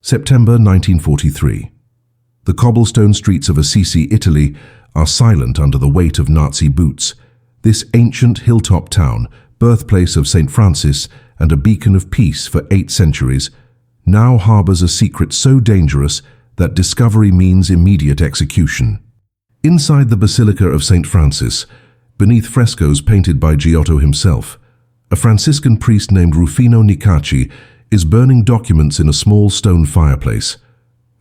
September 1943. The cobblestone streets of Assisi, Italy, are silent under the weight of Nazi boots. This ancient hilltop town, birthplace of St. Francis and a beacon of peace for 8 centuries, now harbors a secret so dangerous that discovery means immediate execution. Inside the Basilica of St. Francis, beneath frescoes painted by Giotto himself, a Franciscan priest named Rufino Niccacci is burning documents in a small stone fireplace.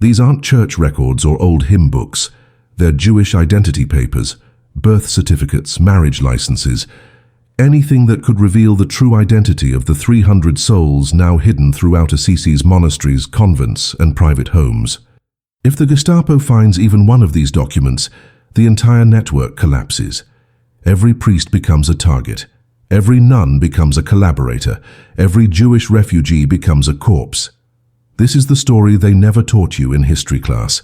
These aren't church records or old hymn books. They're Jewish identity papers, birth certificates, marriage licenses, anything that could reveal the true identity of the 300 souls now hidden throughout Assisi's monasteries, convents, and private homes. If the Gestapo finds even one of these documents, the entire network collapses. Every priest becomes a target. Every nun becomes a collaborator. Every Jewish refugee becomes a corpse. This is the story they never taught you in history class.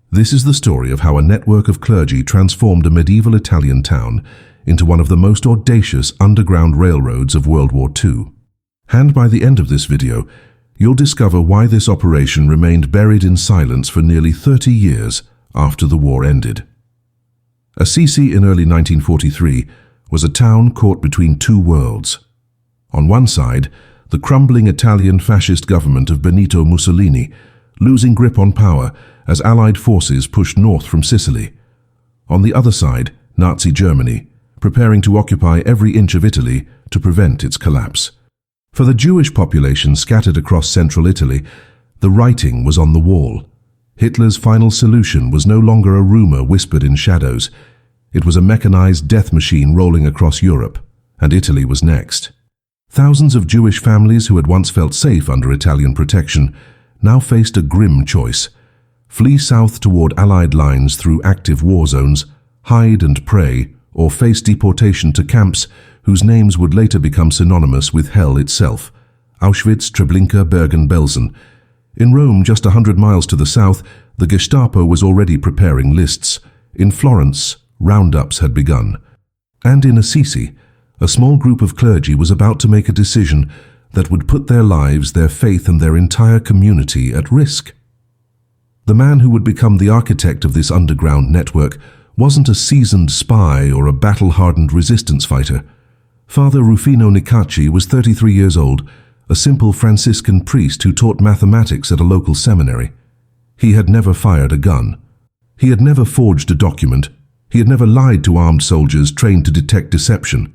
This is the story of how a network of clergy transformed a medieval Italian town into one of the most audacious underground railroads of World War II. And by the end of this video, you'll discover why this operation remained buried in silence for nearly 30 years after the war ended. Assisi in early 1943 was a town caught between two worlds. On one side, the crumbling Italian fascist government of Benito Mussolini, losing grip on power as Allied forces pushed north from Sicily. On the other side, Nazi Germany, preparing to occupy every inch of Italy to prevent its collapse. For the Jewish population scattered across central Italy, the writing was on the wall. Hitler's final solution was no longer a rumor whispered in shadows. It was a mechanized death machine rolling across Europe, and Italy was next. Thousands of Jewish families who had once felt safe under Italian protection now faced a grim choice: flee south toward Allied lines through active war zones, hide and pray, or face deportation to camps whose names would later become synonymous with hell itself: Auschwitz, Treblinka, Bergen-Belsen. In Rome, just 100 miles to the south, the Gestapo was already preparing lists. In Florence, roundups had begun. And in Assisi, a small group of clergy was about to make a decision that would put their lives, their faith, and their entire community at risk. The man who would become the architect of this underground network wasn't a seasoned spy or a battle-hardened resistance fighter. Father Rufino Niccacci was 33 years old, a simple Franciscan priest who taught mathematics at a local seminary. He had never fired a gun. He had never forged a document. He had never lied to armed soldiers trained to detect deception.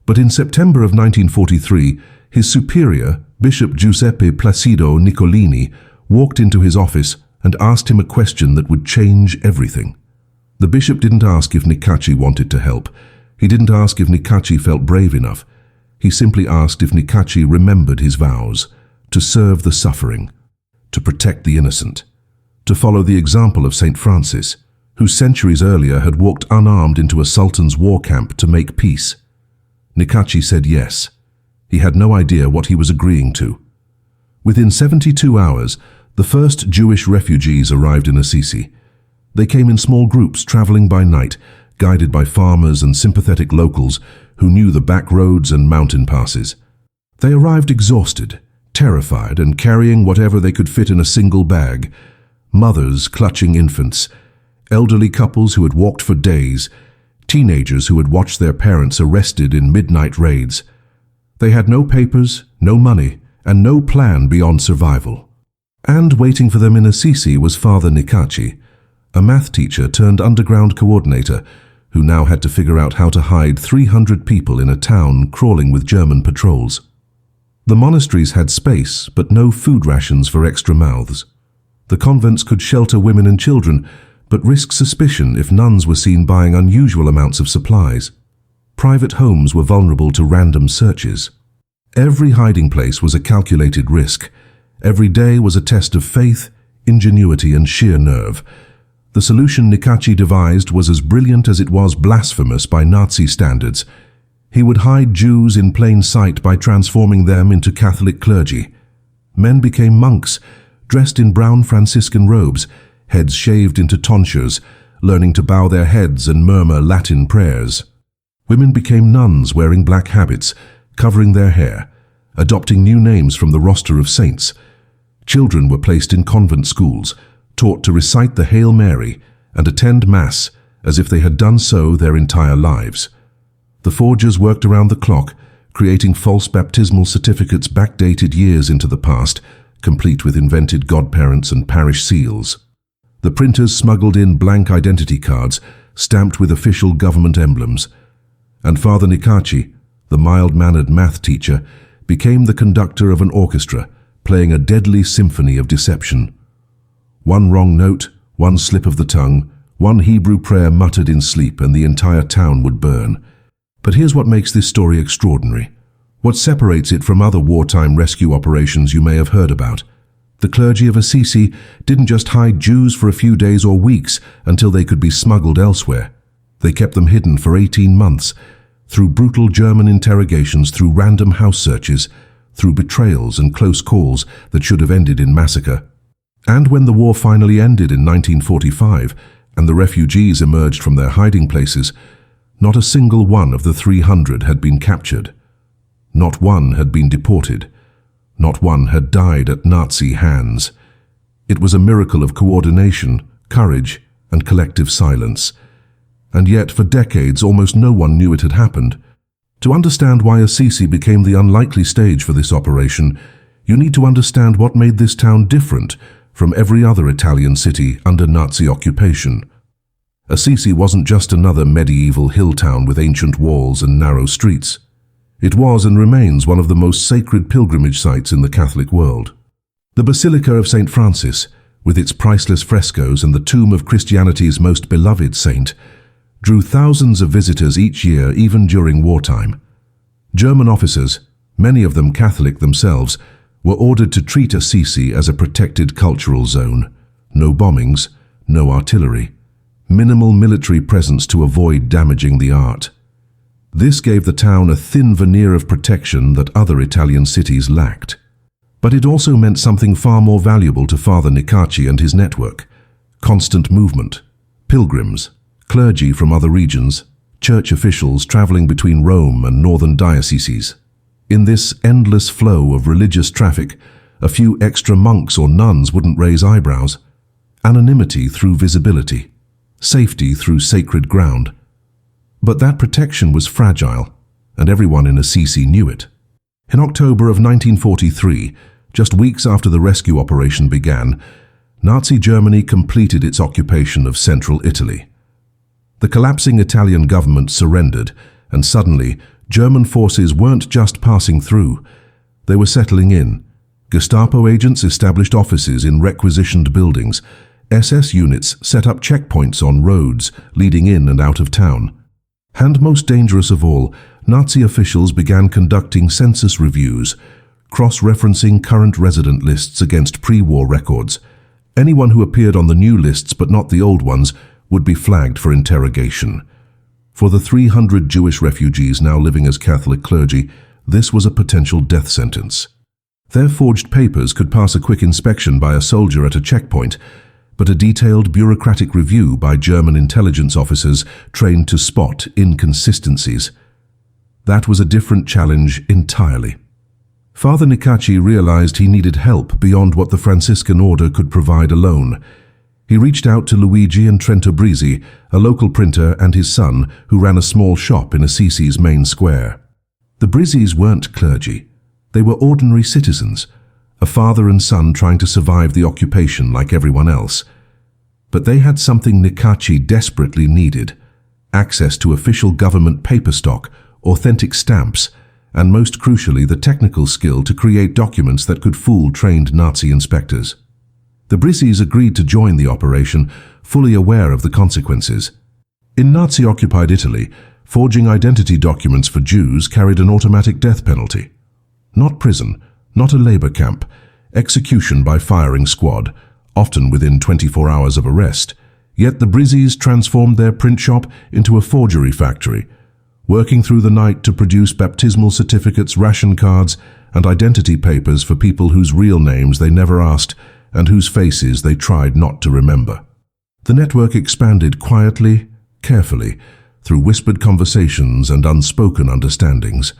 But in September of 1943, his superior, Bishop Giuseppe Nicolini, walked into his office and asked him a question that would change everything. The bishop didn't ask if Niccacci wanted to help. He didn't ask if Niccacci felt brave enough. He simply asked if Niccacci remembered his vows: to serve the suffering, to protect the innocent, to follow the example of St. Francis, who centuries earlier had walked unarmed into a sultan's war camp to make peace. Niccacci said yes. He had no idea what he was agreeing to. Within 72 hours, the first Jewish refugees arrived in Assisi. They came in small groups, traveling by night, guided by farmers and sympathetic locals who knew the back roads and mountain passes. They arrived exhausted, terrified, and carrying whatever they could fit in a single bag: mothers clutching infants, elderly couples who had walked for days, teenagers who had watched their parents arrested in midnight raids. They had no papers, no money, and no plan beyond survival. And waiting for them in Assisi was Father Niccacci, a math teacher turned underground coordinator who now had to figure out how to hide 300 people in a town crawling with German patrols. The monasteries had space, but no food rations for extra mouths. The convents could shelter women and children, but risk suspicion if nuns were seen buying unusual amounts of supplies. Private homes were vulnerable to random searches. Every hiding place was a calculated risk. Every day was a test of faith, ingenuity, and sheer nerve. The solution Niccacci devised was as brilliant as it was blasphemous by Nazi standards. He would hide Jews in plain sight by transforming them into Catholic clergy. Men became monks, dressed in brown Franciscan robes, heads shaved into tonsures, learning to bow their heads and murmur Latin prayers. Women became nuns wearing black habits, covering their hair, adopting new names from the roster of saints. Children were placed in convent schools, taught to recite the Hail Mary and attend Mass as if they had done so their entire lives. The forgers worked around the clock, creating false baptismal certificates backdated years into the past, complete with invented godparents and parish seals. The printers smuggled in blank identity cards, stamped with official government emblems. And Father Niccacci, the mild-mannered math teacher, became the conductor of an orchestra, playing a deadly symphony of deception. One wrong note, one slip of the tongue, one Hebrew prayer muttered in sleep, and the entire town would burn. But here's what makes this story extraordinary. What separates it from other wartime rescue operations you may have heard about. The clergy of Assisi didn't just hide Jews for a few days or weeks until they could be smuggled elsewhere. They kept them hidden for 18 months, through brutal German interrogations, through random house searches, through betrayals and close calls that should have ended in massacre. And when the war finally ended in 1945 and the refugees emerged from their hiding places, not a single one of the 300 had been captured. Not one had been deported. Not one had died at Nazi hands. It was a miracle of coordination, courage, and collective silence. And yet, for decades, almost no one knew it had happened. To understand why Assisi became the unlikely stage for this operation, you need to understand what made this town different from every other Italian city under Nazi occupation. Assisi wasn't just another medieval hill town with ancient walls and narrow streets. It was and remains one of the most sacred pilgrimage sites in the Catholic world. The Basilica of St. Francis, with its priceless frescoes and the tomb of Christianity's most beloved saint, drew thousands of visitors each year, even during wartime. German officers, many of them Catholic themselves, were ordered to treat Assisi as a protected cultural zone. No bombings, no artillery. Minimal military presence to avoid damaging the art. This gave the town a thin veneer of protection that other Italian cities lacked. But it also meant something far more valuable to Father Niccacci and his network: constant movement, pilgrims, clergy from other regions, church officials traveling between Rome and northern dioceses. In this endless flow of religious traffic, a few extra monks or nuns wouldn't raise eyebrows. Anonymity through visibility. Safety through sacred ground. But that protection was fragile, and everyone in Assisi knew it. In October of 1943, just weeks after the rescue operation began, Nazi Germany completed its occupation of central Italy. The collapsing Italian government surrendered, and suddenly, German forces weren't just passing through. They were settling in. Gestapo agents established offices in requisitioned buildings. SS units set up checkpoints on roads leading in and out of town. And most dangerous of all, Nazi officials began conducting census reviews, cross-referencing current resident lists against pre-war records. Anyone who appeared on the new lists but not the old ones would be flagged for interrogation. For the 300 Jewish refugees now living as Catholic clergy, this was a potential death sentence. Their forged papers could pass a quick inspection by a soldier at a checkpoint, but a detailed bureaucratic review by German intelligence officers trained to spot inconsistencies. That was a different challenge entirely. Father Niccacci realized he needed help beyond what the Franciscan order could provide alone. He reached out to Luigi and Trento Brisi, a local printer, and his son, who ran a small shop in Assisi's main square. The Brisis weren't clergy. They were ordinary citizens, a father and son trying to survive the occupation like everyone else. But they had something Niccacci desperately needed: access to official government paper stock, authentic stamps, and most crucially the technical skill to create documents that could fool trained Nazi inspectors. The Brisis agreed to join the operation, fully aware of the consequences. In Nazi-occupied Italy, forging identity documents for Jews carried an automatic death penalty. Not prison, not a labor camp, execution by firing squad, often within 24 hours of arrest. Yet the Brisis transformed their print shop into a forgery factory, working through the night to produce baptismal certificates, ration cards, and identity papers for people whose real names they never asked and whose faces they tried not to remember. The network expanded quietly, carefully, through whispered conversations and unspoken understandings.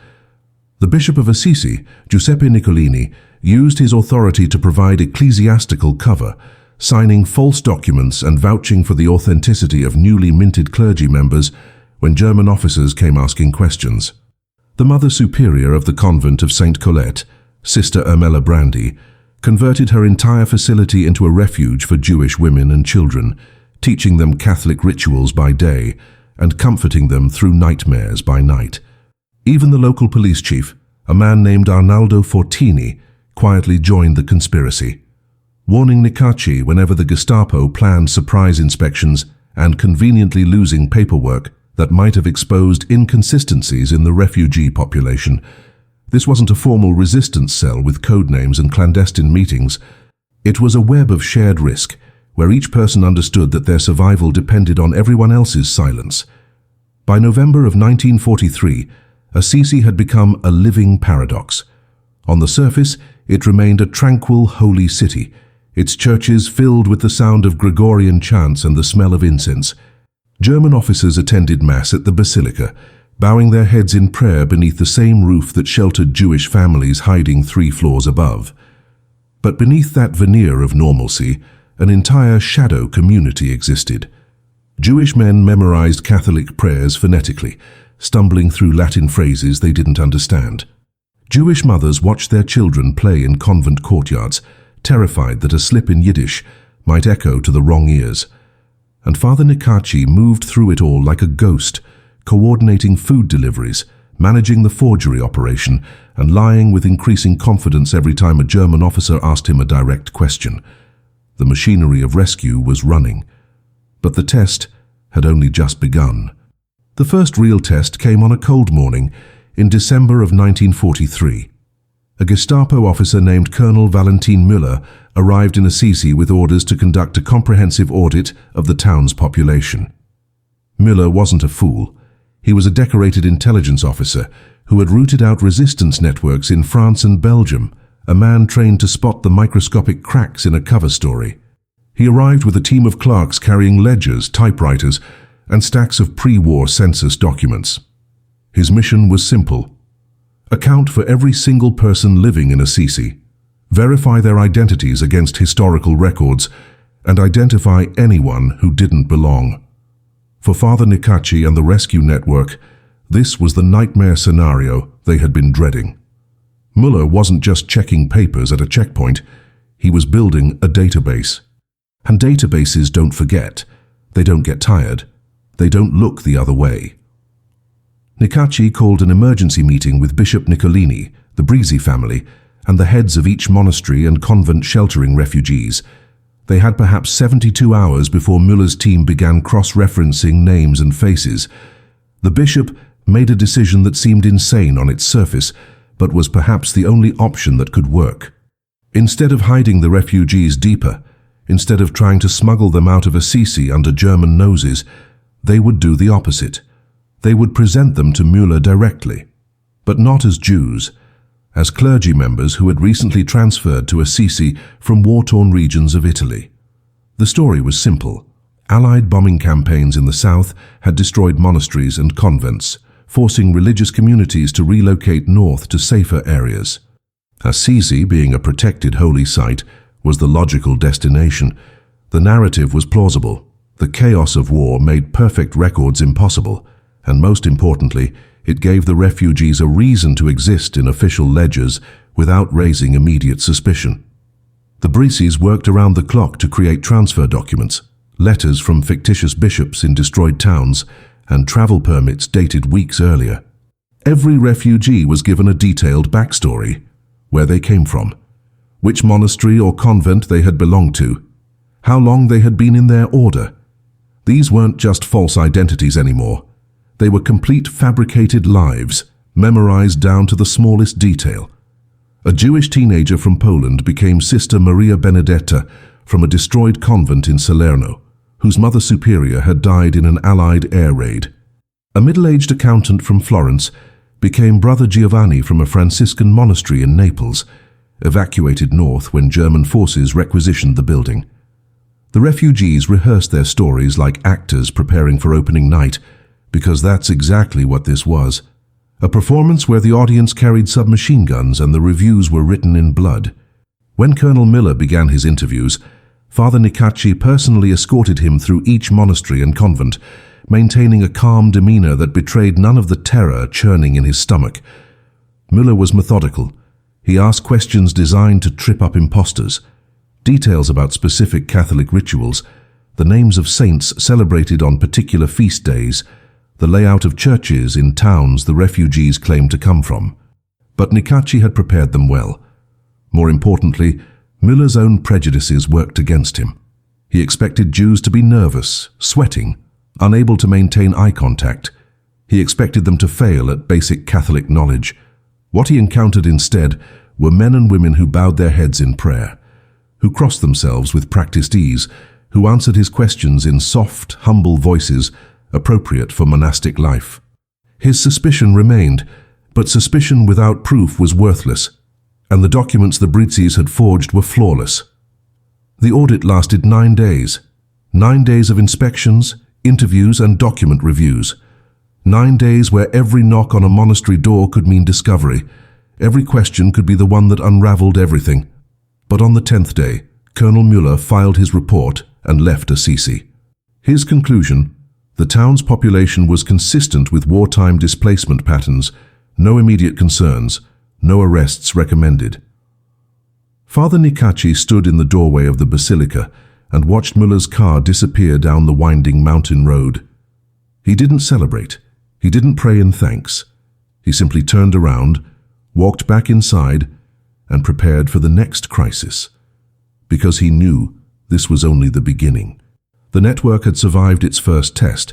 The Bishop of Assisi, Giuseppe Nicolini, used his authority to provide ecclesiastical cover, signing false documents and vouching for the authenticity of newly minted clergy members when German officers came asking questions. The Mother Superior of the convent of St. Colette, Sister Ermela Brandy, converted her entire facility into a refuge for Jewish women and children, teaching them Catholic rituals by day and comforting them through nightmares by night. Even the local police chief, a man named Arnaldo Fortini, quietly joined the conspiracy, warning Niccacci whenever the Gestapo planned surprise inspections and conveniently losing paperwork that might have exposed inconsistencies in the refugee population. This wasn't a formal resistance cell with code names and clandestine meetings. It was a web of shared risk, where each person understood that their survival depended on everyone else's silence. By November of 1943, Assisi had become a living paradox. On the surface, it remained a tranquil, holy city, its churches filled with the sound of Gregorian chants and the smell of incense. German officers attended Mass at the Basilica, bowing their heads in prayer beneath the same roof that sheltered Jewish families hiding 3 floors above. But beneath that veneer of normalcy, an entire shadow community existed. Jewish men memorized Catholic prayers phonetically, stumbling through Latin phrases they didn't understand. Jewish mothers watched their children play in convent courtyards, terrified that a slip in Yiddish might echo to the wrong ears. And Father Niccacci moved through it all like a ghost, coordinating food deliveries, managing the forgery operation, and lying with increasing confidence every time a German officer asked him a direct question. The machinery of rescue was running. But the test had only just begun. The first real test came on a cold morning in December of 1943. A Gestapo officer named Colonel Valentin Müller arrived in Assisi with orders to conduct a comprehensive audit of the town's population. Müller wasn't a fool. He was a decorated intelligence officer who had rooted out resistance networks in France and Belgium, a man trained to spot the microscopic cracks in a cover story. He arrived with a team of clerks carrying ledgers, typewriters, and stacks of pre-war census documents. His mission was simple: account for every single person living in Assisi, verify their identities against historical records, and identify anyone who didn't belong. For Father Niccacci and the rescue network, this was the nightmare scenario they had been dreading. Müller wasn't just checking papers at a checkpoint, he was building a database. And databases don't forget, they don't get tired, they don't look the other way. Niccacci called an emergency meeting with Bishop Nicolini, the Breezy family, and the heads of each monastery and convent sheltering refugees. They had perhaps 72 hours before Müller's team began cross-referencing names and faces. The bishop made a decision that seemed insane on its surface, but was perhaps the only option that could work. Instead of hiding the refugees deeper, instead of trying to smuggle them out of Assisi under German noses, they would do the opposite. They would present them to Müller directly, but not as Jews, as clergy members who had recently transferred to Assisi from war-torn regions of Italy. The story was simple. Allied bombing campaigns in the south had destroyed monasteries and convents, forcing religious communities to relocate north to safer areas. Assisi, being a protected holy site, was the logical destination. The narrative was plausible. The chaos of war made perfect records impossible, and most importantly, it gave the refugees a reason to exist in official ledgers without raising immediate suspicion. The Breezes worked around the clock to create transfer documents, letters from fictitious bishops in destroyed towns, and travel permits dated weeks earlier. Every refugee was given a detailed backstory: where they came from, which monastery or convent they had belonged to, how long they had been in their order. These weren't just false identities anymore. They were complete fabricated lives, memorized down to the smallest detail. A Jewish teenager from Poland became Sister Maria Benedetta from a destroyed convent in Salerno, whose Mother Superior had died in an Allied air raid. A middle-aged accountant from Florence became Brother Giovanni from a Franciscan monastery in Naples, evacuated north when German forces requisitioned the building. The refugees rehearsed their stories like actors preparing for opening night, because that's exactly what this was. A performance where the audience carried submachine guns and the reviews were written in blood. When Colonel Miller began his interviews, Father Niccacci personally escorted him through each monastery and convent, maintaining a calm demeanor that betrayed none of the terror churning in his stomach. Miller was methodical. He asked questions designed to trip up imposters. Details about specific Catholic rituals, the names of saints celebrated on particular feast days, the layout of churches in towns the refugees claimed to come from. But Niccacci had prepared them well. More importantly, Miller's own prejudices worked against him. He expected Jews to be nervous, sweating, unable to maintain eye contact. He expected them to fail at basic Catholic knowledge. What he encountered instead were men and women who bowed their heads in prayer, who crossed themselves with practiced ease, who answered his questions in soft, humble voices appropriate for monastic life. His suspicion remained, but suspicion without proof was worthless, and the documents the Brizzis had forged were flawless. The audit lasted 9 days. 9 days of inspections, interviews, and document reviews. 9 days where every knock on a monastery door could mean discovery. Every question could be the one that unraveled everything. But on the 10th day, Colonel Müller filed his report and left Assisi. His conclusion: the town's population was consistent with wartime displacement patterns, no immediate concerns, no arrests recommended. Father Niccacci stood in the doorway of the basilica and watched Müller's car disappear down the winding mountain road. He didn't celebrate. He didn't pray in thanks. He simply turned around, walked back inside, and prepared for the next crisis. Because he knew this was only the beginning. The network had survived its first test,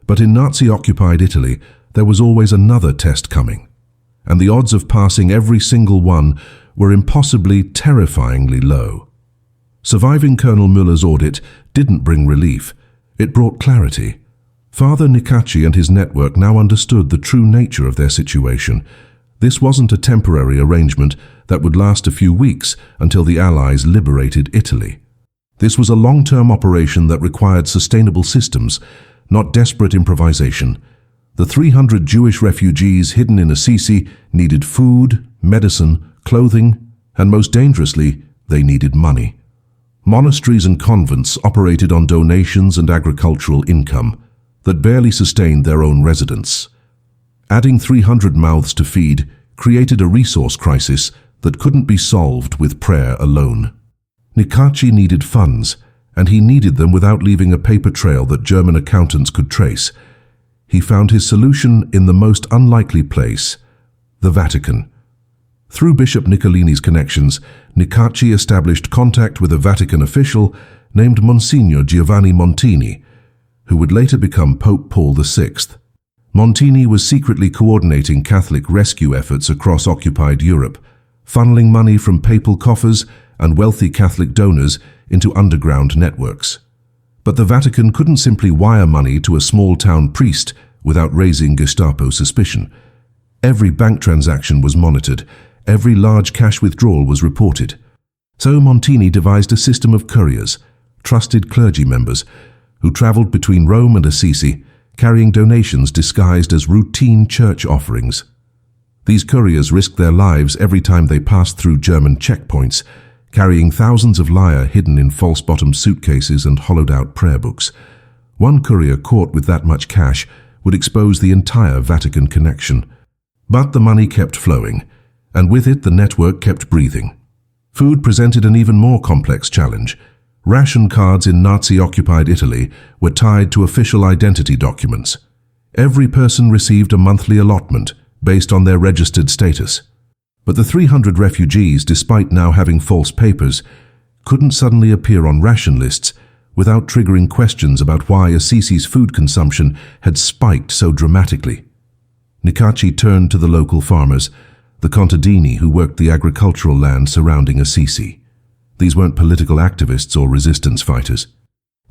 but in Nazi-occupied Italy, there was always another test coming. And the odds of passing every single one were impossibly, terrifyingly low. Surviving Colonel Müller's audit didn't bring relief. It brought clarity. Father Niccacci and his network now understood the true nature of their situation. This wasn't a temporary arrangement that would last a few weeks until the Allies liberated Italy. This was a long-term operation that required sustainable systems, not desperate improvisation. The 300 Jewish refugees hidden in Assisi needed food, medicine, clothing, and most dangerously, they needed money. Monasteries and convents operated on donations and agricultural income that barely sustained their own residents. Adding 300 mouths to feed created a resource crisis that couldn't be solved with prayer alone. Niccacci needed funds, and he needed them without leaving a paper trail that German accountants could trace. He found his solution in the most unlikely place, the Vatican. Through Bishop Nicolini's connections, Niccacci established contact with a Vatican official named Monsignor Giovanni Montini, who would later become Pope Paul VI. Montini was secretly coordinating Catholic rescue efforts across occupied Europe, funneling money from papal coffers and wealthy Catholic donors into underground networks. But the Vatican couldn't simply wire money to a small-town priest without raising Gestapo suspicion. Every bank transaction was monitored. Every large cash withdrawal was reported. So Montini devised a system of couriers, trusted clergy members, who traveled between Rome and Assisi, carrying donations disguised as routine church offerings. These couriers risked their lives every time they passed through German checkpoints, carrying thousands of lire hidden in false-bottomed suitcases and hollowed-out prayer books. One courier caught with that much cash would expose the entire Vatican connection. But the money kept flowing, and with it the network kept breathing. Food presented an even more complex challenge. Ration cards in Nazi-occupied Italy were tied to official identity documents. Every person received a monthly allotment based on their registered status. But the 300 refugees, despite now having false papers, couldn't suddenly appear on ration lists without triggering questions about why Assisi's food consumption had spiked so dramatically. Niccacci turned to the local farmers, the contadini who worked the agricultural land surrounding Assisi. These weren't political activists or resistance fighters.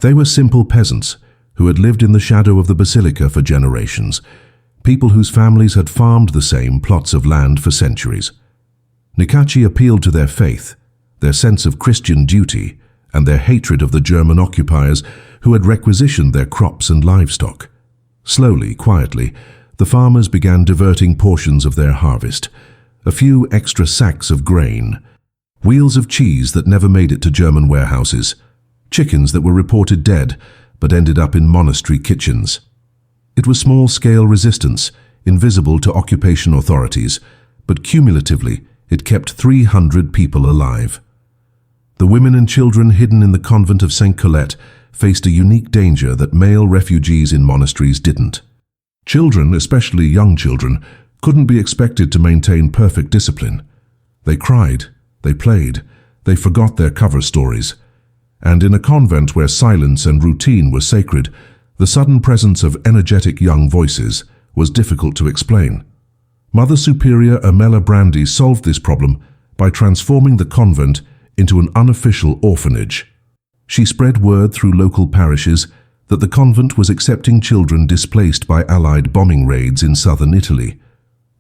They were simple peasants who had lived in the shadow of the basilica for generations, people whose families had farmed the same plots of land for centuries. Niccacci appealed to their faith, their sense of Christian duty, and their hatred of the German occupiers who had requisitioned their crops and livestock. Slowly, quietly, The farmers began diverting portions of their harvest, a few extra sacks of grain, wheels of cheese that never made it to German warehouses, chickens that were reported dead but ended up in monastery kitchens. It was small-scale resistance, invisible to occupation authorities, but cumulatively it kept 300 people alive. The women and children hidden in the convent of St. Colette faced a unique danger that male refugees in monasteries didn't. Children, especially young children, couldn't be expected to maintain perfect discipline. They cried, they played, they forgot their cover stories. And in a convent where silence and routine were sacred, the sudden presence of energetic young voices was difficult to explain. Mother Superior Amela Brandy solved this problem by transforming the convent into an unofficial orphanage. She spread word through local parishes that the convent was accepting children displaced by Allied bombing raids in southern Italy.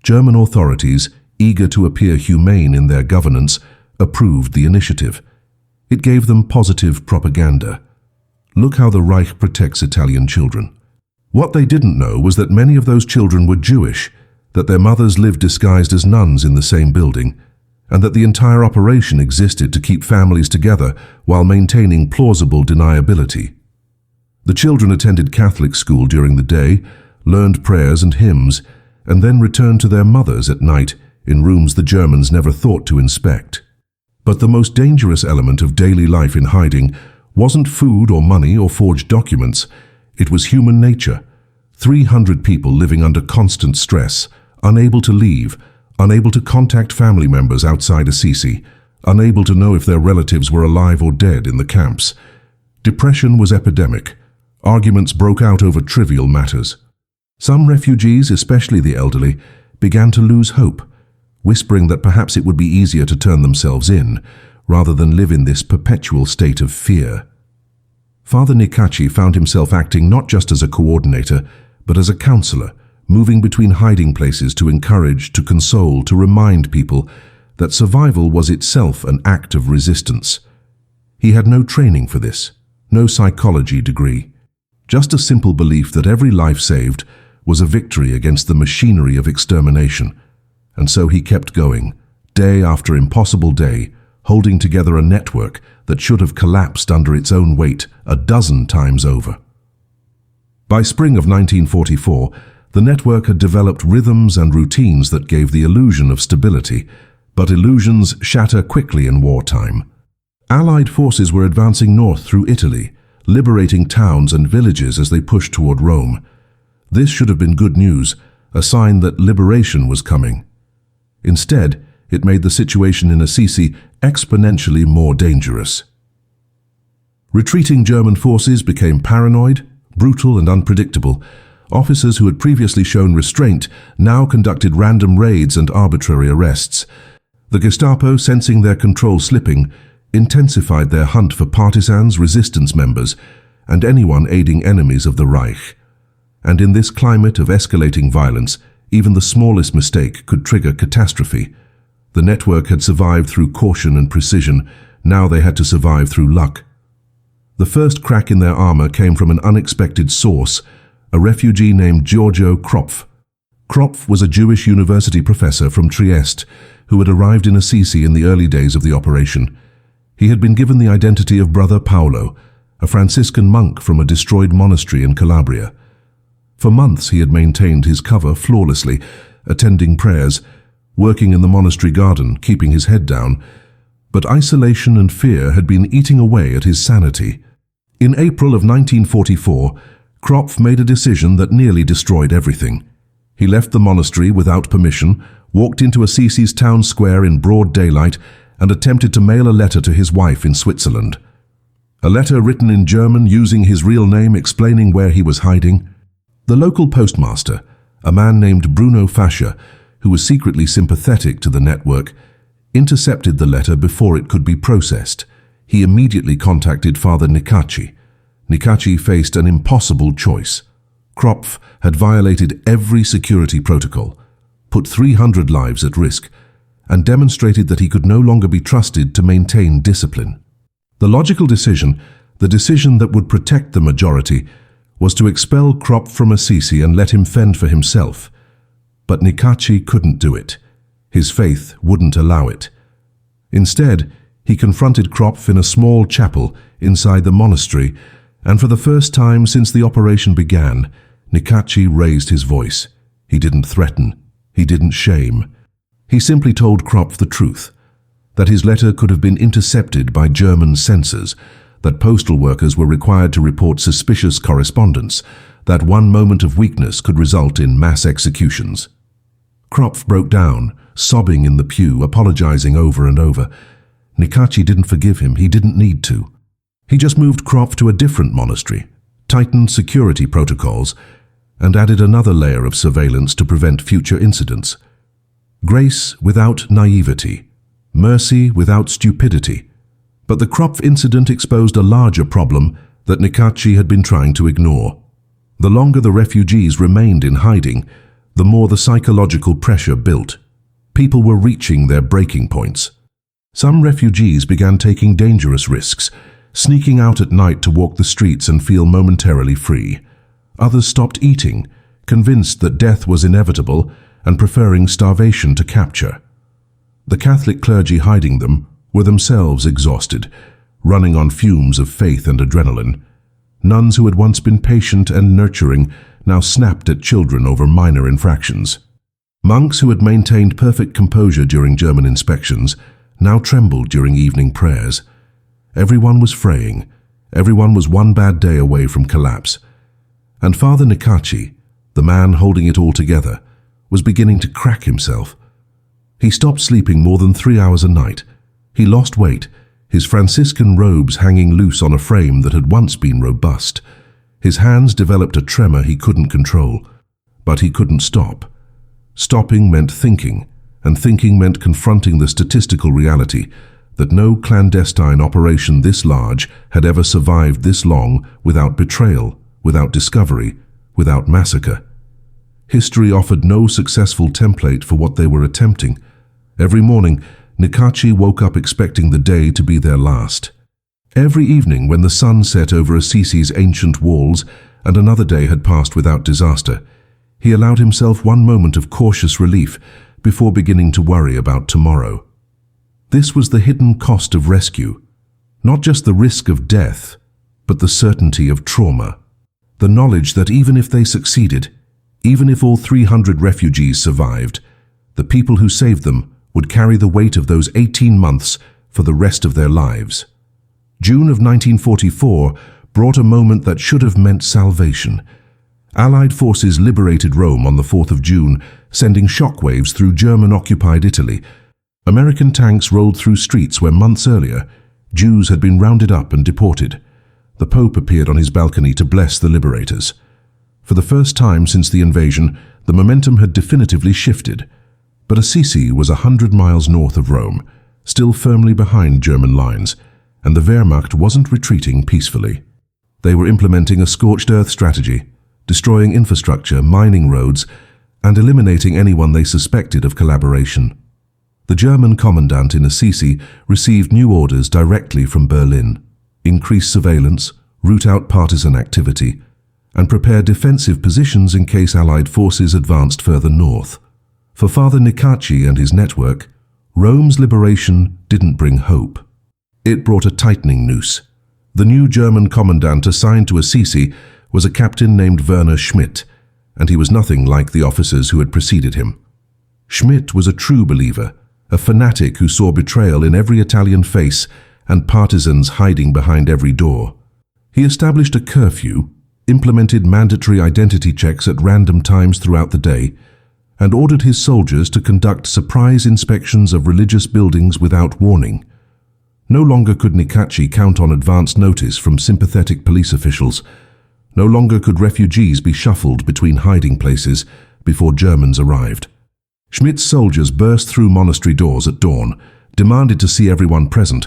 German authorities, eager to appear humane in their governance, approved the initiative. It gave them positive propaganda. Look how the Reich protects Italian children. What they didn't know was that many of those children were Jewish, that their mothers lived disguised as nuns in the same building, and that the entire operation existed to keep families together while maintaining plausible deniability. The children attended Catholic school during the day, learned prayers and hymns, and then returned to their mothers at night in rooms the Germans never thought to inspect. But the most dangerous element of daily life in hiding wasn't food or money or forged documents. It was human nature. 300 people living under constant stress, unable to leave, unable to contact family members outside Assisi, unable to know if their relatives were alive or dead in the camps. Depression was epidemic. Arguments broke out over trivial matters. Some refugees, especially the elderly, began to lose hope, whispering that perhaps it would be easier to turn themselves in, rather than live in this perpetual state of fear. Father Niccacci found himself acting not just as a coordinator, but as a counselor, moving between hiding places to encourage, to console, to remind people that survival was itself an act of resistance. He had no training for this, no psychology degree, just a simple belief that every life saved was a victory against the machinery of extermination. And so he kept going, day after impossible day, holding together a network that should have collapsed under its own weight a dozen times over. By spring of 1944, the network had developed rhythms and routines that gave the illusion of stability, but illusions shatter quickly in wartime. Allied forces were advancing north through Italy, liberating towns and villages as they pushed toward Rome. This should have been good news, a sign that liberation was coming. Instead, it made the situation in Assisi exponentially more dangerous. Retreating German forces became paranoid, brutal and unpredictable. Officers who had previously shown restraint now conducted random raids and arbitrary arrests. The Gestapo, sensing their control slipping, intensified their hunt for partisans, resistance members, and anyone aiding enemies of the Reich. And in this climate of escalating violence, even the smallest mistake could trigger catastrophe. The network had survived through caution and precision. Now they had to survive through luck. The first crack in their armor came from an unexpected source, a refugee named Giorgio Kropf. Kropf was a Jewish university professor from Trieste who had arrived in Assisi in the early days of the operation. He had been given the identity of Brother Paolo, a Franciscan monk from a destroyed monastery in Calabria. For months he had maintained his cover flawlessly, attending prayers, working in the monastery garden, keeping his head down. But isolation and fear had been eating away at his sanity. In April of 1944, Kropf made a decision that nearly destroyed everything. He left the monastery without permission, walked into Assisi's town square in broad daylight, and attempted to mail a letter to his wife in Switzerland. A letter written in German using his real name explaining where he was hiding. The local postmaster, a man named Bruno Fascia, who was secretly sympathetic to the network, intercepted the letter before it could be processed. He immediately contacted Father Niccacci. Niccacci faced an impossible choice. Kropf had violated every security protocol, put 300 lives at risk, and demonstrated that he could no longer be trusted to maintain discipline. The logical decision, the decision that would protect the majority, was to expel Kropf from Assisi and let him fend for himself. But Niccacci couldn't do it. His faith wouldn't allow it. Instead, he confronted Kropf in a small chapel inside the monastery, and for the first time since the operation began, Niccacci raised his voice. He didn't threaten. He didn't shame. He simply told Kropf the truth, that his letter could have been intercepted by German censors, that postal workers were required to report suspicious correspondence, that one moment of weakness could result in mass executions. Kropf broke down, sobbing in the pew, apologizing over and over. Niccacci didn't forgive him. He didn't need to. He just moved Kropf to a different monastery, tightened security protocols, and added another layer of surveillance to prevent future incidents. Grace without naivety, mercy without stupidity. But the Kropf incident exposed a larger problem that Niccacci had been trying to ignore. The longer the refugees remained in hiding, the more the psychological pressure built. People were reaching their breaking points. Some refugees began taking dangerous risks, sneaking out at night to walk the streets and feel momentarily free. Others stopped eating, convinced that death was inevitable and preferring starvation to capture. The Catholic clergy hiding them were themselves exhausted, running on fumes of faith and adrenaline. Nuns who had once been patient and nurturing now snapped at children over minor infractions. Monks who had maintained perfect composure during German inspections now trembled during evening prayers. Everyone was fraying. Everyone was one bad day away from collapse. And Father Niccacci, the man holding it all together, was beginning to crack himself. He stopped sleeping more than 3 hours a night. He lost weight, his Franciscan robes hanging loose on a frame that had once been robust. His hands developed a tremor he couldn't control, but he couldn't stop. Stopping meant thinking, and thinking meant confronting the statistical reality that no clandestine operation this large had ever survived this long without betrayal, without discovery, without massacre. History offered no successful template for what they were attempting. Every morning, Niccacci woke up expecting the day to be their last. Every evening, when the sun set over Assisi's ancient walls and another day had passed without disaster, he allowed himself one moment of cautious relief before beginning to worry about tomorrow. This was the hidden cost of rescue, not just the risk of death, but the certainty of trauma. The knowledge that even if they succeeded, even if all 300 refugees survived, the people who saved them would carry the weight of those 18 months for the rest of their lives. June of 1944 brought a moment that should have meant salvation. Allied forces liberated Rome on the 4th of June, sending shockwaves through German-occupied Italy. American tanks rolled through streets where months earlier, Jews had been rounded up and deported. The Pope appeared on his balcony to bless the liberators. For the first time since the invasion, the momentum had definitively shifted. But Assisi was 100 miles north of Rome, still firmly behind German lines, and the Wehrmacht wasn't retreating peacefully. They were implementing a scorched earth strategy, destroying infrastructure, mining roads, and eliminating anyone they suspected of collaboration. The German commandant in Assisi received new orders directly from Berlin: increase surveillance, root out partisan activity, and prepare defensive positions in case Allied forces advanced further north. For Father Niccacci and his network, Rome's liberation didn't bring hope. It brought a tightening noose. The new German commandant assigned to Assisi was a captain named Werner Schmidt, and he was nothing like the officers who had preceded him. Schmidt was a true believer, a fanatic who saw betrayal in every Italian face and partisans hiding behind every door. He established a curfew, implemented mandatory identity checks at random times throughout the day, and ordered his soldiers to conduct surprise inspections of religious buildings without warning. No longer could Niccacci count on advance notice from sympathetic police officials. No longer could refugees be shuffled between hiding places before Germans arrived. Schmidt's soldiers burst through monastery doors at dawn, demanded to see everyone present,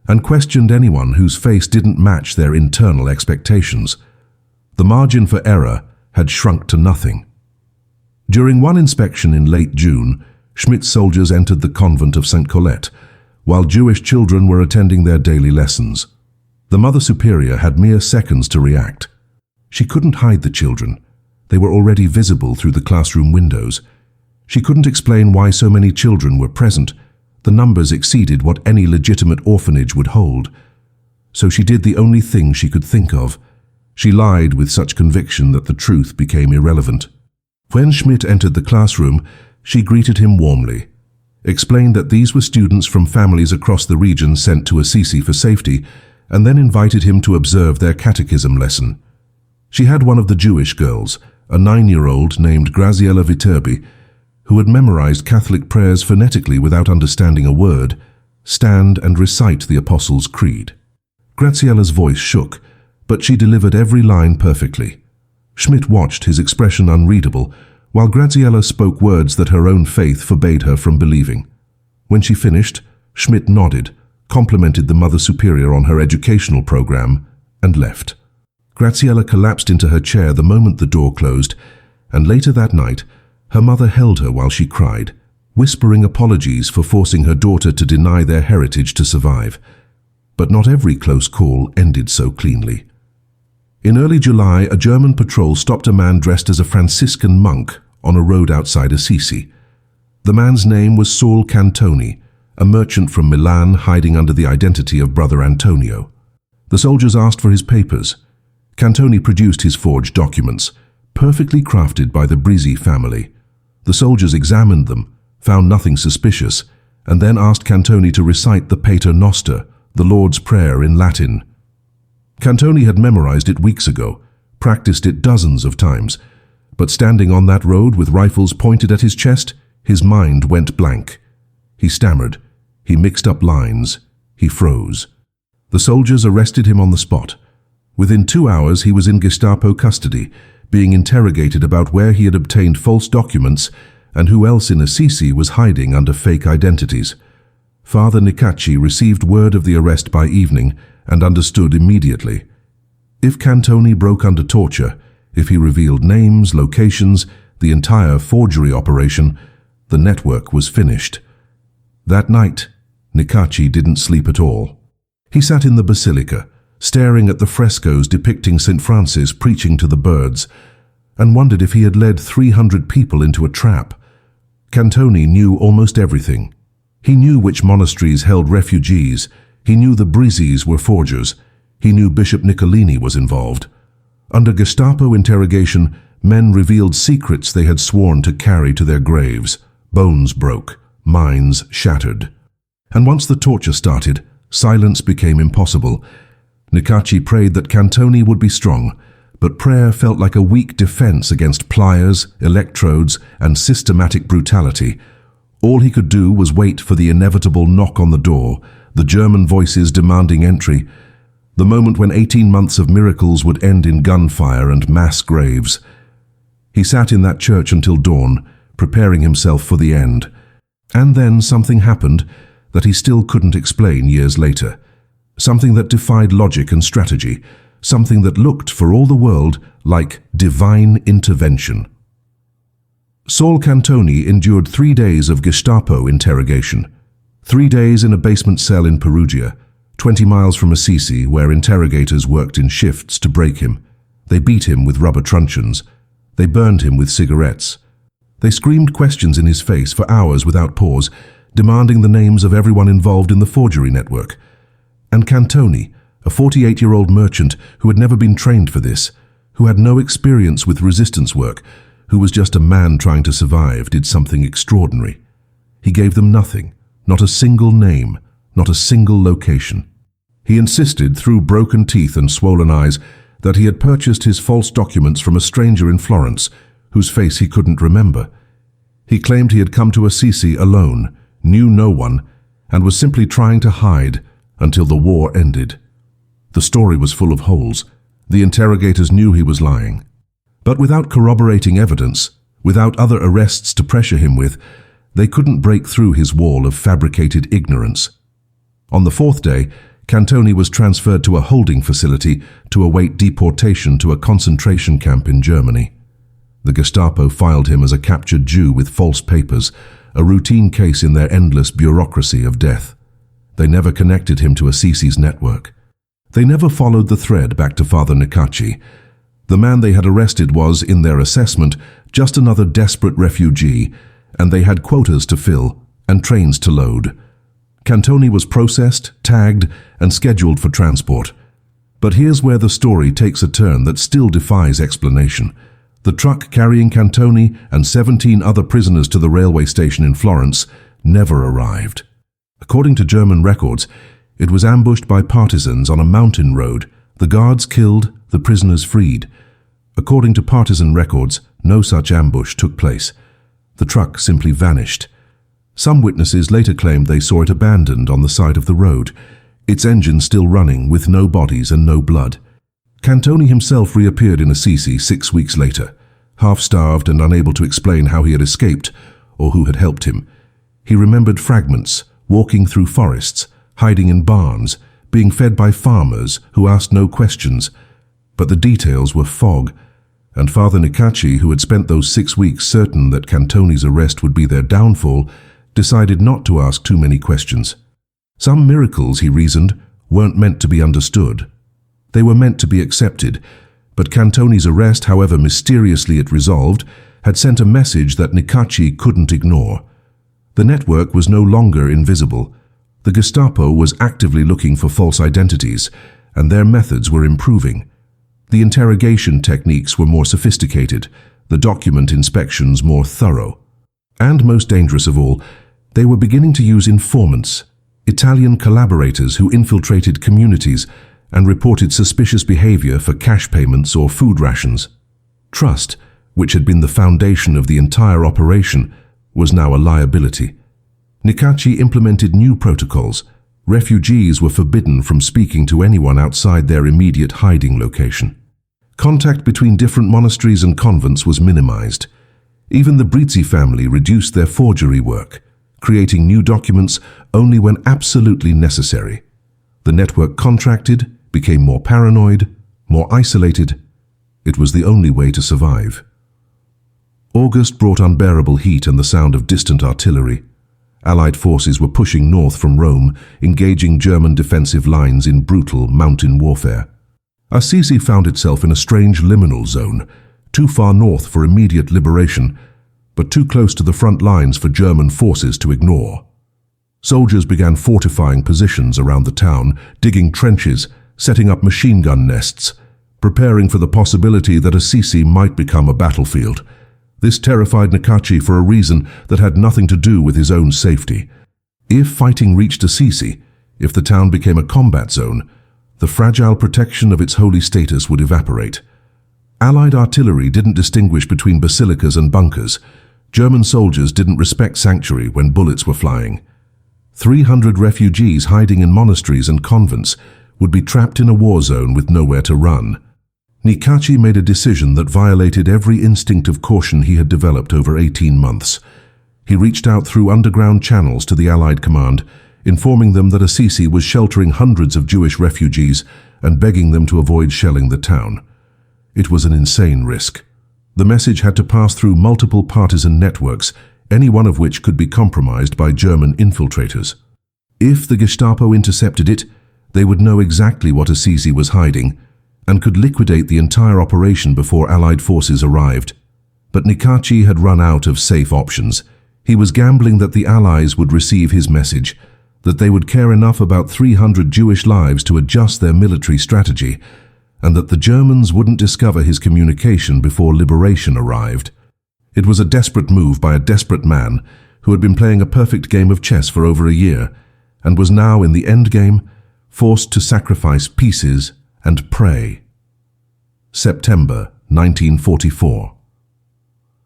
and questioned anyone whose face didn't match their internal expectations. The margin for error had shrunk to nothing. During one inspection in late June, Schmidt's soldiers entered the convent of St. Colette, while Jewish children were attending their daily lessons. The Mother Superior had mere seconds to react. She couldn't hide the children. They were already visible through the classroom windows. She couldn't explain why so many children were present. The numbers exceeded what any legitimate orphanage would hold. So she did the only thing she could think of. She lied with such conviction that the truth became irrelevant. When Schmidt entered the classroom, she greeted him warmly, explained that these were students from families across the region sent to Assisi for safety, and then invited him to observe their catechism lesson. She had one of the Jewish girls, a 9-year-old named Graziella Viterbi, who had memorized Catholic prayers phonetically without understanding a word, stand and recite the Apostles' Creed. Graziella's voice shook, but she delivered every line perfectly. Schmidt watched, his expression unreadable, while Graziella spoke words that her own faith forbade her from believing. When she finished, Schmidt nodded, complimented the Mother Superior on her educational program, and left. Graziella collapsed into her chair the moment the door closed, and later that night, her mother held her while she cried, whispering apologies for forcing her daughter to deny their heritage to survive. But not every close call ended so cleanly. In early July, a German patrol stopped a man dressed as a Franciscan monk on a road outside Assisi. The man's name was Saul Cantoni, a merchant from Milan hiding under the identity of Brother Antonio. The soldiers asked for his papers. Cantoni produced his forged documents, perfectly crafted by the Brizzi family. The soldiers examined them, found nothing suspicious, and then asked Cantoni to recite the Pater Noster, the Lord's Prayer in Latin. Cantoni had memorized it weeks ago, practiced it dozens of times, but standing on that road with rifles pointed at his chest, his mind went blank. He stammered, he mixed up lines, he froze. The soldiers arrested him on the spot. Within 2 hours he was in Gestapo custody, being interrogated about where he had obtained false documents and who else in Assisi was hiding under fake identities. Father Niccacci received word of the arrest by evening and understood immediately. If Cantoni broke under torture, if he revealed names, locations, the entire forgery operation, the network was finished. That night, Niccacci didn't sleep at all. He sat in the basilica, staring at the frescoes depicting St. Francis preaching to the birds, and wondered if he had led 300 people into a trap. Cantoni knew almost everything. He knew which monasteries held refugees. He knew the Brizzis were forgers. He knew Bishop Nicolini was involved. Under Gestapo interrogation, men revealed secrets they had sworn to carry to their graves. Bones broke, minds shattered. And once the torture started, silence became impossible. Niccacci prayed that Cantoni would be strong, but prayer felt like a weak defense against pliers, electrodes, and systematic brutality. All he could do was wait for the inevitable knock on the door, the German voices demanding entry, the moment when 18 months of miracles would end in gunfire and mass graves. He sat in that church until dawn, preparing himself for the end. And then something happened that he still couldn't explain years later. Something that defied logic and strategy, something that looked for all the world like divine intervention. Saul Cantoni endured 3 days of Gestapo interrogation. 3 days in a basement cell in Perugia, 20 miles from Assisi, where interrogators worked in shifts to break him. They beat him with rubber truncheons. They burned him with cigarettes. They screamed questions in his face for hours without pause, demanding the names of everyone involved in the forgery network. And Cantoni, a 48-year-old merchant who had never been trained for this, who had no experience with resistance work, who was just a man trying to survive, did something extraordinary. He gave them nothing, not a single name, not a single location. He insisted, through broken teeth and swollen eyes, that he had purchased his false documents from a stranger in Florence, whose face he couldn't remember. He claimed he had come to Assisi alone, knew no one, and was simply trying to hide until the war ended. The story was full of holes. The interrogators knew he was lying. But without corroborating evidence, without other arrests to pressure him with, they couldn't break through his wall of fabricated ignorance. On the 4th day, Cantoni was transferred to a holding facility to await deportation to a concentration camp in Germany. The Gestapo filed him as a captured Jew with false papers, a routine case in their endless bureaucracy of death. They never connected him to Assisi's network. They never followed the thread back to Father Niccacci. The man they had arrested was, in their assessment, just another desperate refugee, and they had quotas to fill and trains to load. Cantoni was processed, tagged, and scheduled for transport. But here's where the story takes a turn that still defies explanation. The truck carrying Cantoni and 17 other prisoners to the railway station in Florence never arrived. According to German records, it was ambushed by partisans on a mountain road. The guards killed, the prisoners freed. According to partisan records, no such ambush took place. The truck simply vanished. Some witnesses later claimed they saw it abandoned on the side of the road, its engine still running with no bodies and no blood. Cantoni himself reappeared in Assisi 6 weeks later, half-starved and unable to explain how he had escaped or who had helped him. He remembered fragments, walking through forests, hiding in barns, being fed by farmers who asked no questions. But the details were fog, and Father Niccacci, who had spent those 6 weeks certain that Cantoni's arrest would be their downfall, decided not to ask too many questions. Some miracles, he reasoned, weren't meant to be understood. They were meant to be accepted, but Cantoni's arrest, however mysteriously it resolved, had sent a message that Niccacci couldn't ignore. The network was no longer invisible. The Gestapo was actively looking for false identities, and their methods were improving. The interrogation techniques were more sophisticated, the document inspections more thorough. And most dangerous of all, they were beginning to use informants, Italian collaborators who infiltrated communities and reported suspicious behavior for cash payments or food rations. Trust, which had been the foundation of the entire operation, was now a liability. Niccacci implemented new protocols. Refugees were forbidden from speaking to anyone outside their immediate hiding location. Contact between different monasteries and convents was minimized. Even the Brizzi family reduced their forgery work, creating new documents only when absolutely necessary. The network contracted, became more paranoid, more isolated. It was the only way to survive. August brought unbearable heat and the sound of distant artillery. Allied forces were pushing north from Rome, engaging German defensive lines in brutal mountain warfare. Assisi found itself in a strange liminal zone, too far north for immediate liberation, but too close to the front lines for German forces to ignore. Soldiers began fortifying positions around the town, digging trenches, setting up machine gun nests, preparing for the possibility that Assisi might become a battlefield. This terrified Niccacci for a reason that had nothing to do with his own safety. If fighting reached Assisi, if the town became a combat zone, the fragile protection of its holy status would evaporate. Allied artillery didn't distinguish between basilicas and bunkers. German soldiers didn't respect sanctuary when bullets were flying. 300 refugees hiding in monasteries and convents would be trapped in a war zone with nowhere to run. Niccacci made a decision that violated every instinct of caution he had developed over 18 months. He reached out through underground channels to the Allied command, informing them that Assisi was sheltering hundreds of Jewish refugees and begging them to avoid shelling the town. It was an insane risk. The message had to pass through multiple partisan networks, any one of which could be compromised by German infiltrators. If the Gestapo intercepted it, they would know exactly what Assisi was hiding and could liquidate the entire operation before Allied forces arrived. But Niccacci had run out of safe options. He was gambling that the Allies would receive his message, that they would care enough about 300 Jewish lives to adjust their military strategy, and that the Germans wouldn't discover his communication before liberation arrived. It was a desperate move by a desperate man who had been playing a perfect game of chess for over a year and was now in the endgame forced to sacrifice pieces and pray. September 1944.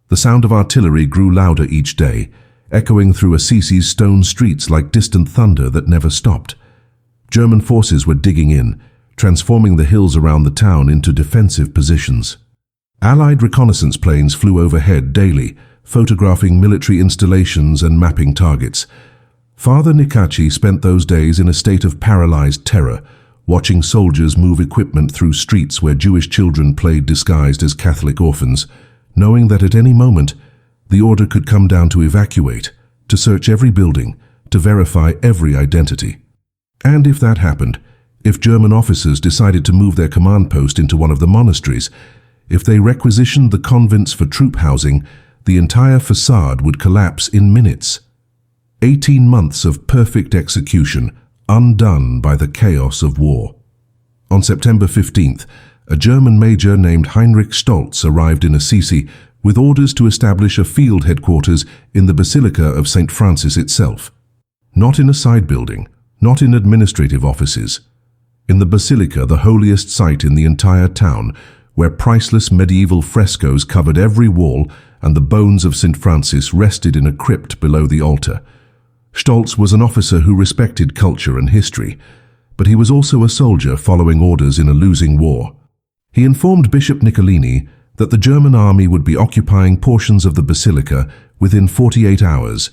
The sound of artillery grew louder each day, echoing through Assisi's stone streets like distant thunder that never stopped. German forces were digging in, transforming the hills around the town into defensive positions. Allied reconnaissance planes flew overhead daily, photographing military installations and mapping targets. Father Niccacci spent those days in a state of paralyzed terror, watching soldiers move equipment through streets where Jewish children played disguised as Catholic orphans, knowing that at any moment the order could come down to evacuate, to search every building, to verify every identity. And if that happened, if German officers decided to move their command post into one of the monasteries, If they requisitioned the convents for troop housing, the entire facade would collapse in minutes. 18 months of perfect execution, undone by the chaos of war. On September 15th, a German major named Heinrich Stolz arrived in Assisi with orders to establish a field headquarters in the Basilica of St. Francis itself. Not in a side building, not in administrative offices. In the Basilica, the holiest site in the entire town, where priceless medieval frescoes covered every wall and the bones of St. Francis rested in a crypt below the altar. Stolz was an officer who respected culture and history, but he was also a soldier following orders in a losing war. He informed Bishop Nicolini that the German army would be occupying portions of the basilica within 48 hours,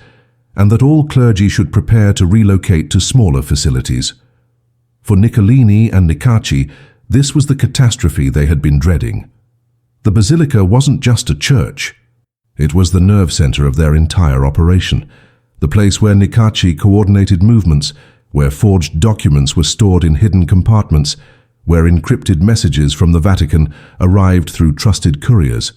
and that all clergy should prepare to relocate to smaller facilities. For Nicolini and Niccacci, this was the catastrophe they had been dreading. The basilica wasn't just a church. It was the nerve center of their entire operation, the place where Niccacci coordinated movements, where forged documents were stored in hidden compartments, where encrypted messages from the Vatican arrived through trusted couriers.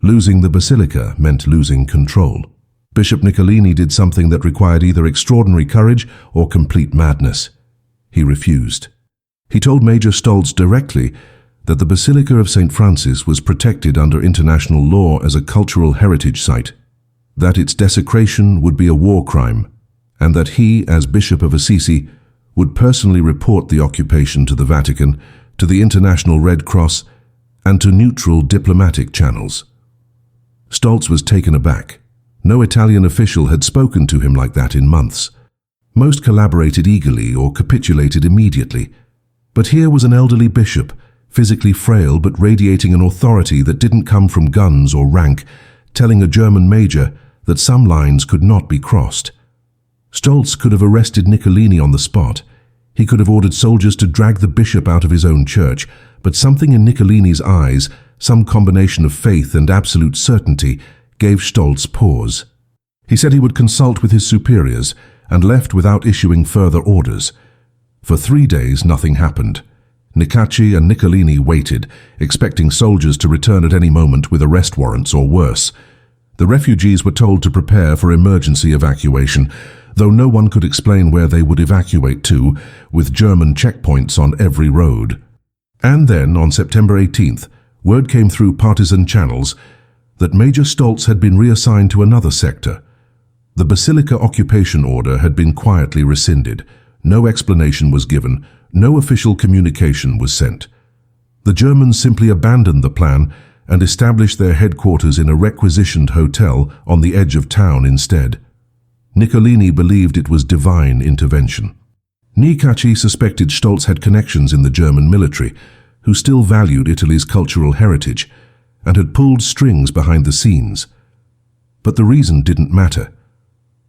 Losing the basilica meant losing control. Bishop Nicolini did something that required either extraordinary courage or complete madness. He refused. He told Major Stolz directly that the Basilica of St. Francis was protected under international law as a cultural heritage site, that its desecration would be a war crime, and that he, as Bishop of Assisi, would personally report the occupation to the Vatican, to the International Red Cross, and to neutral diplomatic channels. Stolz was taken aback. No Italian official had spoken to him like that in months. Most collaborated eagerly or capitulated immediately. But here was an elderly bishop, physically frail but radiating an authority that didn't come from guns or rank, telling a German major that some lines could not be crossed. Stolz could have arrested Nicolini on the spot. He could have ordered soldiers to drag the bishop out of his own church, but something in Nicolini's eyes, some combination of faith and absolute certainty, gave Stolz pause. He said he would consult with his superiors and left without issuing further orders. For 3 days, nothing happened. Niccacci and Nicolini waited, expecting soldiers to return at any moment with arrest warrants or worse. The refugees were told to prepare for emergency evacuation, though no one could explain where they would evacuate to, with German checkpoints on every road. And then, on September 18th, word came through partisan channels that Major Stolz had been reassigned to another sector. The Basilica occupation order had been quietly rescinded. No explanation was given, no official communication was sent. The Germans simply abandoned the plan and established their headquarters in a requisitioned hotel on the edge of town instead. Nicolini believed it was divine intervention. Niccacci suspected Stolz had connections in the German military, who still valued Italy's cultural heritage, and had pulled strings behind the scenes. But the reason didn't matter.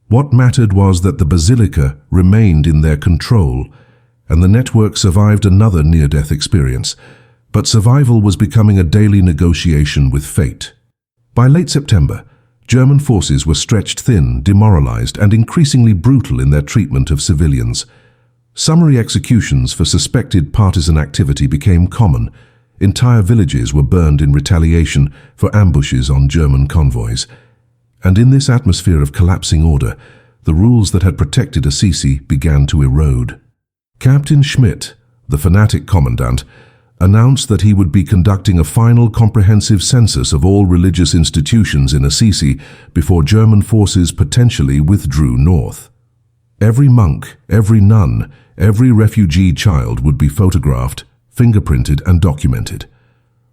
What mattered was that the basilica remained in their control, and the network survived another near-death experience. But survival was becoming a daily negotiation with fate. By late September, German forces were stretched thin, demoralized, and increasingly brutal in their treatment of civilians. Summary executions for suspected partisan activity became common. Entire villages were burned in retaliation for ambushes on German convoys. And in this atmosphere of collapsing order, the rules that had protected Assisi began to erode. Captain Schmidt, the fanatic commandant, announced that he would be conducting a final comprehensive census of all religious institutions in Assisi before German forces potentially withdrew north. Every monk, every nun, every refugee child would be photographed, fingerprinted, and documented.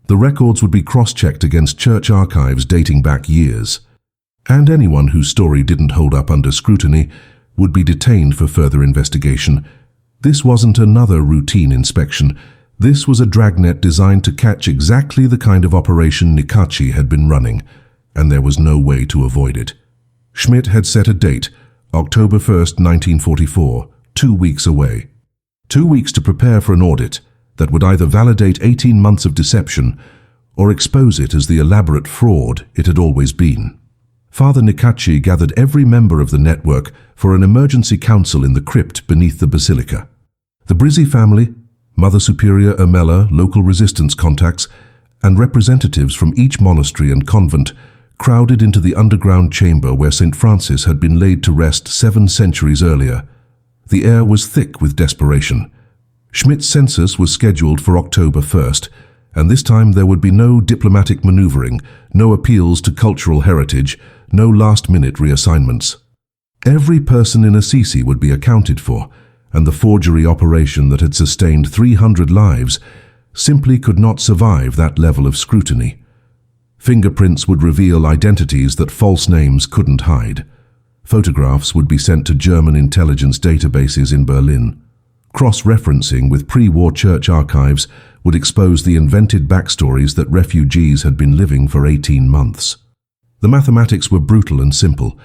The records would be cross-checked against church archives dating back years. And anyone whose story didn't hold up under scrutiny would be detained for further investigation. This wasn't another routine inspection. This was a dragnet designed to catch exactly the kind of operation Niccacci had been running, and there was no way to avoid it. Schmidt had set a date, October 1st, 1944, 2 weeks away. 2 weeks to prepare for an audit that would either validate 18 months of deception or expose it as the elaborate fraud it had always been. Father Niccacci gathered every member of the network for an emergency council in the crypt beneath the basilica. The Brizzi family, Mother Superior Ermella, local resistance contacts, and representatives from each monastery and convent crowded into the underground chamber where St. Francis had been laid to rest 7 centuries earlier. The air was thick with desperation. Schmidt's census was scheduled for October 1st, and this time there would be no diplomatic maneuvering, no appeals to cultural heritage, no last-minute reassignments. Every person in Assisi would be accounted for, and the forgery operation that had sustained 300 lives simply could not survive that level of scrutiny. Fingerprints would reveal identities that false names couldn't hide. Photographs would be sent to German intelligence databases in Berlin. Cross-referencing with pre-war church archives would expose the invented backstories that refugees had been living for 18 months. The mathematics were brutal and simple.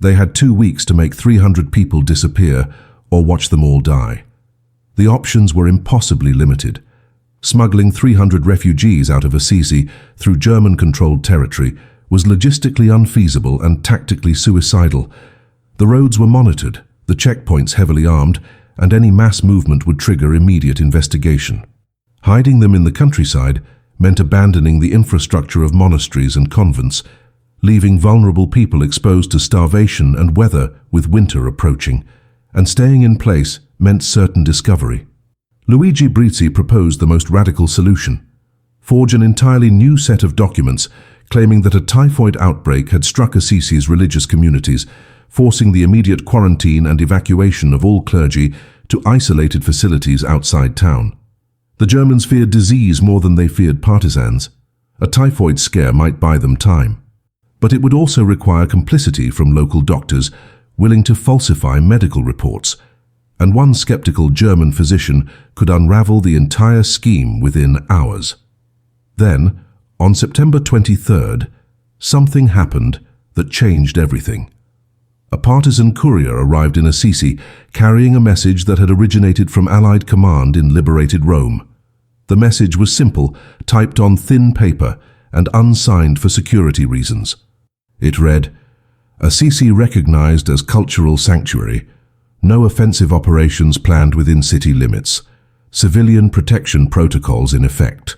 They had 2 weeks to make 300 people disappear or watch them all die. The options were impossibly limited. Smuggling 300 refugees out of Assisi through German-controlled territory was logistically unfeasible and tactically suicidal. The roads were monitored, the checkpoints heavily armed, and any mass movement would trigger immediate investigation. Hiding them in the countryside meant abandoning the infrastructure of monasteries and convents, leaving vulnerable people exposed to starvation and weather with winter approaching, and staying in place meant certain discovery. Luigi Brizzi proposed the most radical solution: forge an entirely new set of documents claiming that a typhoid outbreak had struck Assisi's religious communities, forcing the immediate quarantine and evacuation of all clergy to isolated facilities outside town. The Germans feared disease more than they feared partisans. A typhoid scare might buy them time. But it would also require complicity from local doctors willing to falsify medical reports, and one skeptical German physician could unravel the entire scheme within hours. Then, on September 23rd, something happened that changed everything. A partisan courier arrived in Assisi carrying a message that had originated from Allied command in liberated Rome. The message was simple, typed on thin paper, and unsigned for security reasons. It read, "Assisi recognized as cultural sanctuary. No offensive operations planned within city limits. Civilian protection protocols in effect."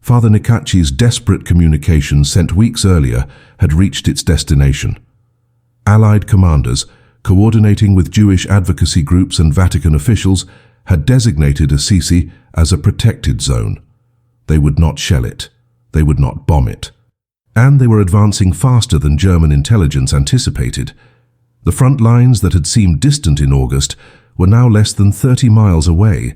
Father Niccacci's desperate communication sent weeks earlier had reached its destination. Allied commanders, coordinating with Jewish advocacy groups and Vatican officials, had designated Assisi as a protected zone. They would not shell it. They would not bomb it. And they were advancing faster than German intelligence anticipated. The front lines that had seemed distant in August were now less than 30 miles away.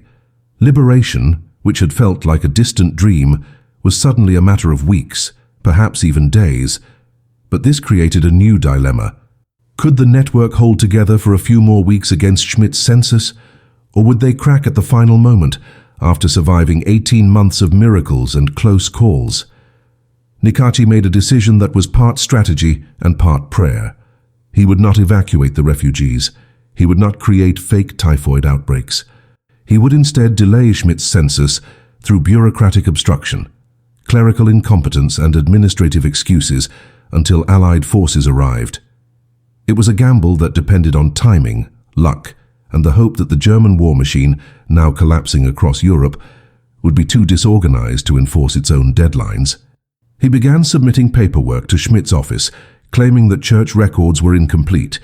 Liberation, which had felt like a distant dream, was suddenly a matter of weeks, perhaps even days. But this created a new dilemma. Could the network hold together for a few more weeks against Schmidt's census? Or would they crack at the final moment after surviving 18 months of miracles and close calls? Niccacci made a decision that was part strategy and part prayer. He would not evacuate the refugees. He would not create fake typhoid outbreaks. He would instead delay Schmidt's census through bureaucratic obstruction, clerical incompetence and administrative excuses until Allied forces arrived. It was a gamble that depended on timing, luck, and the hope that the German war machine, now collapsing across Europe, would be too disorganized to enforce its own deadlines. He began submitting paperwork to Schmidt's office, claiming that church records were incomplete,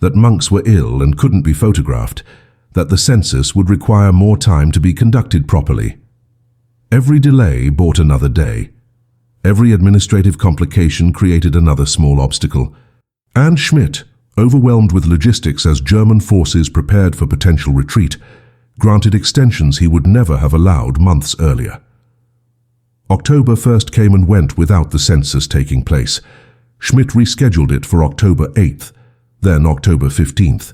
that monks were ill and couldn't be photographed, that the census would require more time to be conducted properly. Every delay brought another day. Every administrative complication created another small obstacle. And Schmidt, overwhelmed with logistics as German forces prepared for potential retreat, granted extensions he would never have allowed months earlier. October 1st came and went without the census taking place. Schmidt rescheduled it for October 8th, then October 15th.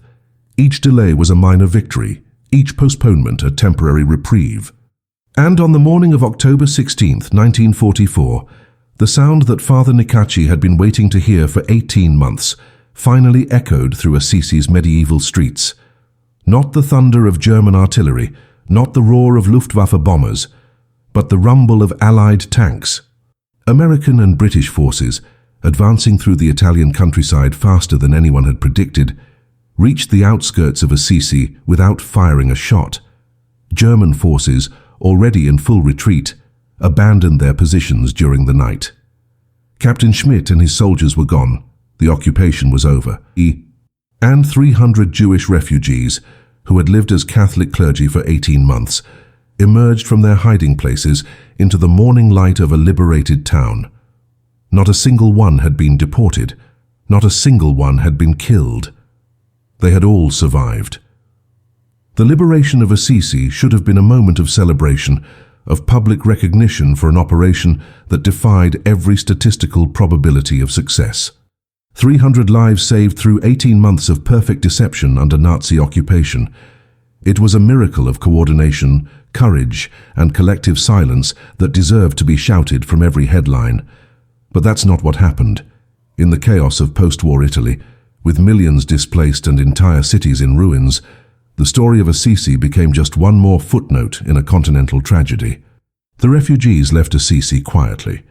Each delay was a minor victory, each postponement a temporary reprieve. And on the morning of October 16th, 1944, the sound that Father Niccacci had been waiting to hear for 18 months finally echoed through Assisi's medieval streets. Not the thunder of German artillery, not the roar of Luftwaffe bombers, but the rumble of Allied tanks. American and British forces, advancing through the Italian countryside faster than anyone had predicted, reached the outskirts of Assisi without firing a shot. German forces, already in full retreat, abandoned their positions during the night. Captain Schmidt and his soldiers were gone. The occupation was over. And 300 Jewish refugees, who had lived as Catholic clergy for 18 months, emerged from their hiding places into the morning light of a liberated town. Not a single one had been deported. Not a single one had been killed. They had all survived. The liberation of Assisi should have been a moment of celebration, of public recognition for an operation that defied every statistical probability of success. 300 lives saved through 18 months of perfect deception under Nazi occupation. It was a miracle of coordination, courage, and collective silence that deserved to be shouted from every headline. But that's not what happened. In the chaos of post-war Italy, with millions displaced and entire cities in ruins, the story of Assisi became just one more footnote in a continental tragedy. The refugees left Assisi quietly,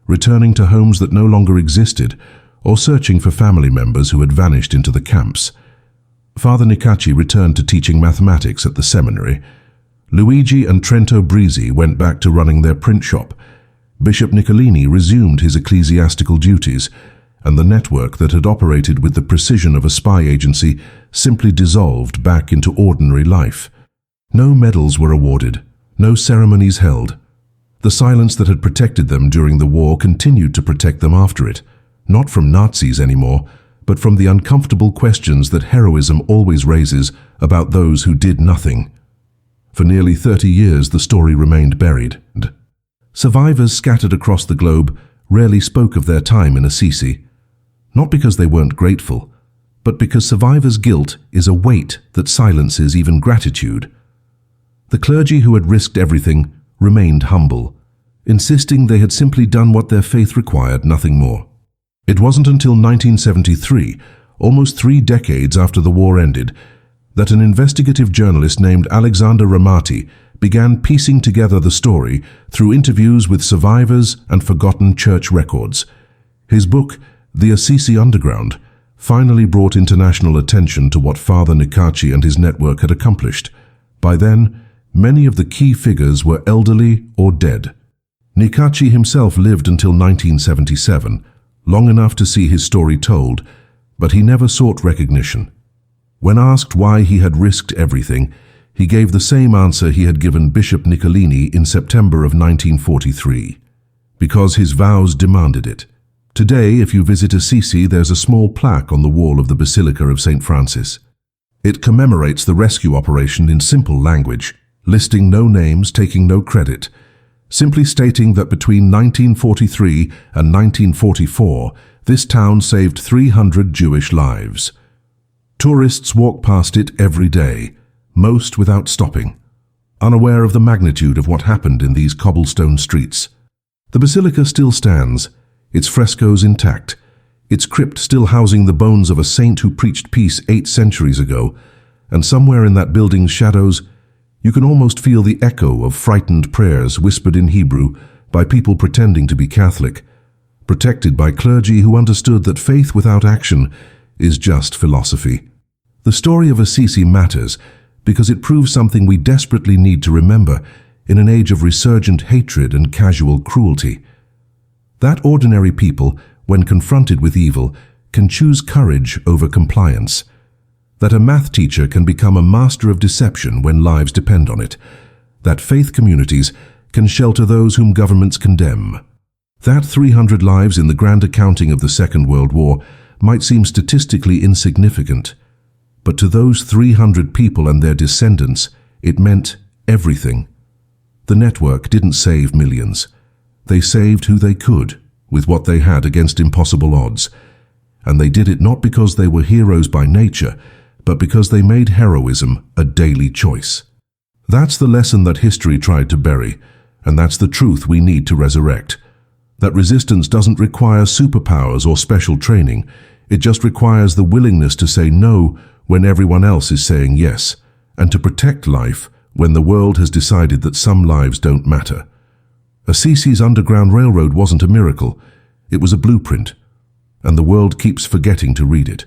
returning to homes that no longer existed or searching for family members who had vanished into the camps. Father Niccacci returned to teaching mathematics at the seminary. Luigi and Trento Brisi went back to running their print shop. Bishop Nicolini resumed his ecclesiastical duties, and the network that had operated with the precision of a spy agency simply dissolved back into ordinary life. No medals were awarded, no ceremonies held. The silence that had protected them during the war continued to protect them after it, not from Nazis anymore, but from the uncomfortable questions that heroism always raises about those who did nothing. For nearly 30 years, the story remained buried. Survivors scattered across the globe rarely spoke of their time in Assisi, not because they weren't grateful, but because survivors' guilt is a weight that silences even gratitude. The clergy who had risked everything remained humble, insisting they had simply done what their faith required, nothing more. It wasn't until 1973, almost 3 decades after the war ended, that an investigative journalist named Alexander Ramati began piecing together the story through interviews with survivors and forgotten church records. His book, The Assisi Underground, finally brought international attention to what Father Niccacci and his network had accomplished. By then, many of the key figures were elderly or dead. Niccacci himself lived until 1977, long enough to see his story told, but he never sought recognition. When asked why he had risked everything, he gave the same answer he had given Bishop Nicolini in September of 1943, because his vows demanded it. Today, if you visit Assisi, there's a small plaque on the wall of the Basilica of St. Francis. It commemorates the rescue operation in simple language, listing no names, taking no credit, simply stating that between 1943 and 1944, this town saved 300 Jewish lives. Tourists walk past it every day, most without stopping, unaware of the magnitude of what happened in these cobblestone streets. The basilica still stands, its frescoes intact, its crypt still housing the bones of a saint who preached peace 8 centuries ago, and somewhere in that building's shadows, you can almost feel the echo of frightened prayers whispered in Hebrew by people pretending to be Catholic, protected by clergy who understood that faith without action is just philosophy. The story of Assisi matters because it proves something we desperately need to remember in an age of resurgent hatred and casual cruelty. That ordinary people, when confronted with evil, can choose courage over compliance. That a math teacher can become a master of deception when lives depend on it. That faith communities can shelter those whom governments condemn. That 300 lives in the grand accounting of the Second World War might seem statistically insignificant, but to those 300 people and their descendants, it meant everything. The network didn't save millions. They saved who they could, with what they had against impossible odds. And they did it not because they were heroes by nature, but because they made heroism a daily choice. That's the lesson that history tried to bury, and that's the truth we need to resurrect. That resistance doesn't require superpowers or special training. It just requires the willingness to say no when everyone else is saying yes, and to protect life when the world has decided that some lives don't matter. Assisi's Underground Railroad wasn't a miracle. It was a blueprint, and the world keeps forgetting to read it.